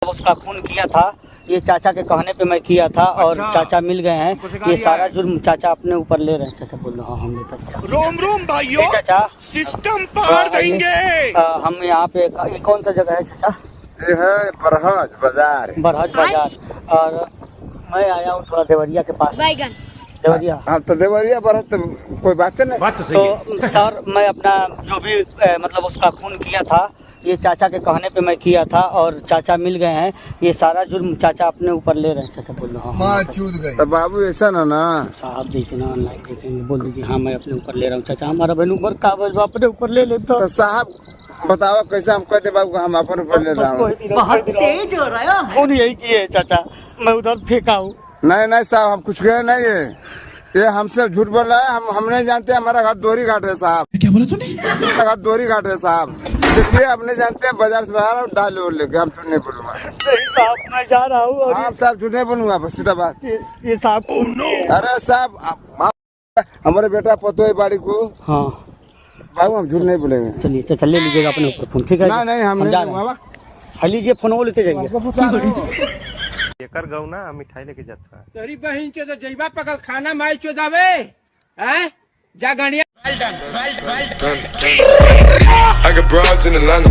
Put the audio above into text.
उसका खून किया था, ये चाचा के कहने पे मैं किया था और चाचा मिल गए हैं। ये सारा जुर्म चाचा अपने ऊपर ले रहे हैं। चाचा बोल रहे हाँ हम लेते। रोम रोम भाइयों, चाचा सिस्टम पार देंगे। हम यहाँ पे ये कौन सा जगह है चाचा? ये है बरहज बाजार। बरहज बाजार। और मैं आया हूँ थोड़ा देवरिया के पास। देवरिया। हाँ तो देवरिया बरहज तो कोई बात नहीं। बात तो सही है। तो सर मैं अपना जो भी मतलब उसका खून किया था, ये चाचा के कहने पे मैं किया था और चाचा मिल गए हैं। ये सारा जुर्म चाचा अपने ऊपर ले रहे हैं। चाचा बोल रहे हाँ तो बाबू ऐसा ना साहब देखिए ना, ऑनलाइन देखेंगे, बोल दीजिए हाँ मैं अपने ऊपर ले रहा हूँ। चाचा हमारा बहन ऊपर कागज अपने ऊपर ले लेता। तो साहब बताओ कैसे हम कहते बाबू हम अपन ऊपर ले रहा हूँ। बहुत तेज हो रहा है। खून यही किए चाचा, मैं उधर फेंका हूँ। नहीं साहब हम कुछ कहे नहीं है, ये हमसे झूठ बोल रहा है। हम नहीं जानते, हमारा घर दोहरी घाट है साहब। क्या बोला तूने? हमारा घर दोहरी घाट है साहब, देखिए अपने जानते हैं। बाजार से बाहर डाल लेके हम झूठ नहीं बोलूंगा। नहीं साहब मैं जा रहा हूँ और आप साहब झूठ नहीं बोलूंगा, बस सीधा बात। ये साहब अरे साहब हमारे बेटा पतो है बाड़ी को। हाँ बाबू हम झूठ नहीं बोलेंगे। चलिए चाचा ले लीजिएगा अपने ऊपर फोन, ठीक है? नहीं हम नहीं लूंगा। हाँ लीजिए फोन, वो लेते जाइए। एकर गौना मिठाई लेके जाता है। तेरी बहन चो जैबा पकल खाना माई चो जावे हैं जा गणिया। I got broads in Atlanta.